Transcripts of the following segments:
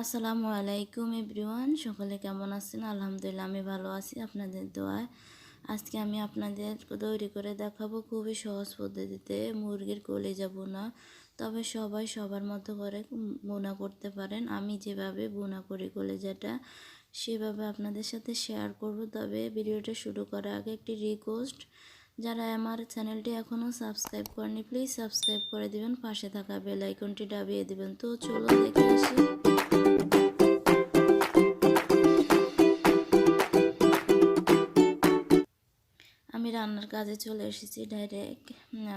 আসসালামু আলাইকুম এভরিওয়ান, সকলে কেমন আছেন? আলহামদুলিল্লাহ আমি ভালো আছি আপনাদের দোয়ায়। আজকে আমি আপনাদের তৈরি করে দেখাবো খুবই সহজ পদ্ধতিতে মুরগির কলিজা বোনা। তবে সবাই সবার মতো করে বোনা করতে পারেন। আমি যেভাবে বোনা করি কলিজাটা সেভাবে আপনাদের সাথে শেয়ার করব। তবে ভিডিওটা শুরু করার আগে একটি রিকোয়েস্ট, যারা আমার চ্যানেলটি এখনও সাবস্ক্রাইব করেনি প্লিজ সাবস্ক্রাইব করে দিবেন, পাশে থাকা বেল আইকনটি দাবিয়ে দিবেন। তো চলো দেখে আসি। আমি রান্নার কাজে চলে এসেছি ডাইরেক্ট।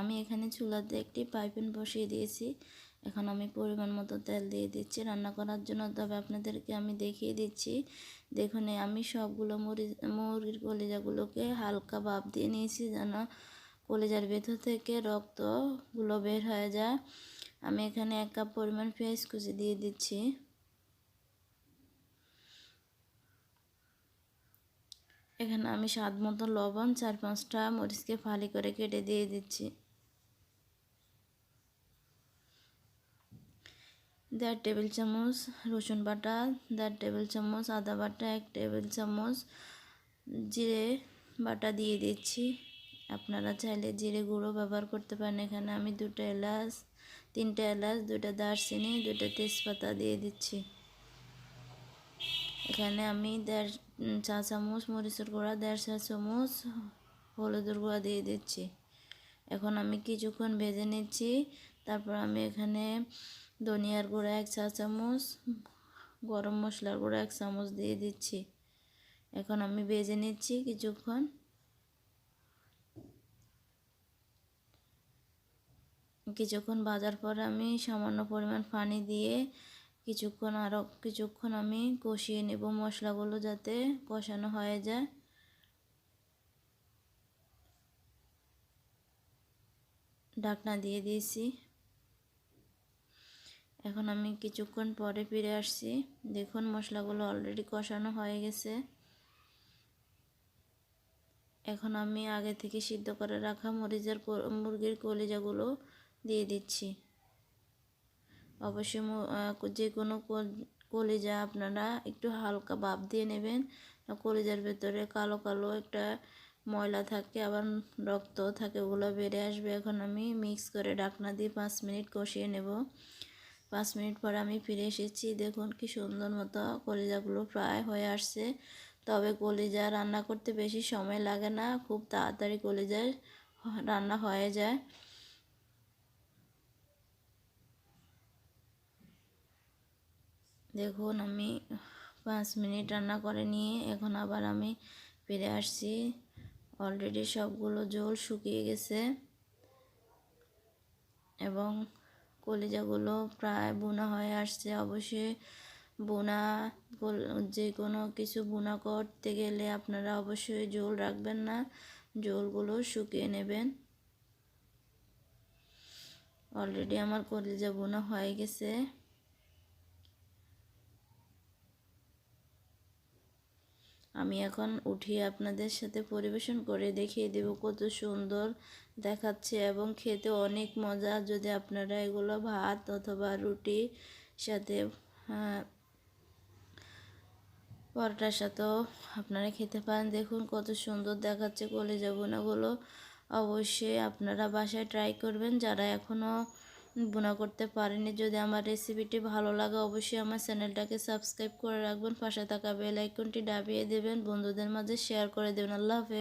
আমি এখানে চুলাতে একটি পাইপ্যান বসিয়ে দিয়েছি। এখন আমি পরিমাণ মতো তেল দিয়ে দিচ্ছি রান্না করার জন্য। তবে আপনাদেরকে আমি দেখিয়ে দিচ্ছি, দেখুন আমি সবগুলো মুরগির কলিজাগুলোকে হালকা ভাপ দিয়ে নিয়েছি যেন কলিজার ভেতর থেকে রক্তগুলো বের হয়ে যায়। আমি এখানে 1 কাপ পরিমাণ পেঁয়াজ কুচি দিয়ে দিচ্ছি। এখানে আমি স্বাদ মতো লবণ, 4-5টা মরিচকে ফালি করে কেটে দিয়ে দিচ্ছি। 1.5 টেবিল চামচ রসুন বাটা, 1.5 টেবিল চামচ আদা বাটা, 1 টেবিল চামচ জিরে বাটা দিয়ে দিচ্ছি। আপনারা চাইলে জিরে গুঁড়ো ব্যবহার করতে পারেন। এখানে আমি 2টা এলাচ, 3টা এলাচ, 2টা দারচিনি, 2টা তেজপাতা দিয়ে দিচ্ছি। এখানে আমি 1.5 চা চামচ মরিচের গুঁড়া, 1.5 চা চামচ হলুদের গুঁড়া দিয়ে দিচ্ছি। এখন আমি কিছুক্ষণ ভেজে নিচ্ছি। তারপর আমি এখানে ধনিয়ার গুঁড়া 1 চা চামচ, গরম মশলার গুঁড়া 1 চামচ দিয়ে দিচ্ছি। এখন আমি ভেজে নিচ্ছি কিছুক্ষণ। ভাজার পরে আমি সামান্য পরিমাণ পানি দিয়ে আরও কিছুক্ষণ আমি কষিয়ে নেব, মশলাগুলো যাতে কষানো হয়ে যায়। ঢাকনা দিয়ে দিয়েছি। এখন আমি কিছুক্ষণ পরে ফিরে আসছি। দেখুন মশলাগুলো অলরেডি কষানো হয়ে গেছে। এখন আমি আগে থেকে সিদ্ধ করে রাখা মুরগির কলিজাগুলো দিয়ে দিচ্ছি। অবশ্যই যে কোনো কলিজা আপনারা একটু হালকা ভাপ দিয়ে নেবেন। কলিজার ভেতরে কালো কালো একটা ময়লা থাকে, আবার রক্ত থাকে, ওগুলো বেড়ে আসবে। এখন আমি মিক্স করে ঢাকনা দিয়ে 5 মিনিট কষিয়ে নেব। 5 মিনিট পরে আমি ফিরে এসেছি। দেখুন কি সুন্দর মতো কলিজাগুলো প্রায় হয়ে আসছে। তবে কলিজা রান্না করতে বেশি সময় লাগে না, খুব তাড়াতাড়ি কলিজা রান্না হয়ে যায়। দেখুন আমি 5 মিনিট রান্না করে নিয়ে এখন আবার আমি ফিরে আসছি। অলরেডি সবগুলো ঝোল শুকিয়ে গেছে এবং কলিজাগুলো প্রায় বোনা হয়ে আসছে। অবশ্যই যে কোনো কিছু বোনা করতে গেলে আপনারা অবশ্যই ঝোল রাখবেন না, ঝোলগুলো শুকিয়ে নেবেন। অলরেডি আমার কলিজা বোনা হয়ে গেছে। আমি এখন উঠিয়ে আপনাদের সাথে পরিবেশন করে দেখিয়ে দেব কত সুন্দর দেখাচ্ছে এবং খেতে অনেক মজা। যদি আপনারা এগুলো ভাত অথবা রুটির সাথে, পরোটার সাথেও আপনারা খেতে পারেন। দেখুন কত সুন্দর দেখাচ্ছে কলিজা বোনাগুলো। অবশ্যই আপনারা বাসায় ট্রাই করবেন যারা এখনও বোনা করতে পারেনি। যদি আমার রেসিপিটি ভালো লাগে অবশ্যই আমার চ্যানেলটাকে সাবস্ক্রাইব করে রাখবেন, পাশে থাকা বেল আইকনটি দাবিয়ে দেবেন, বন্ধুদের মাঝে শেয়ার করে দেবেন। আল্লাহ হাফেজ।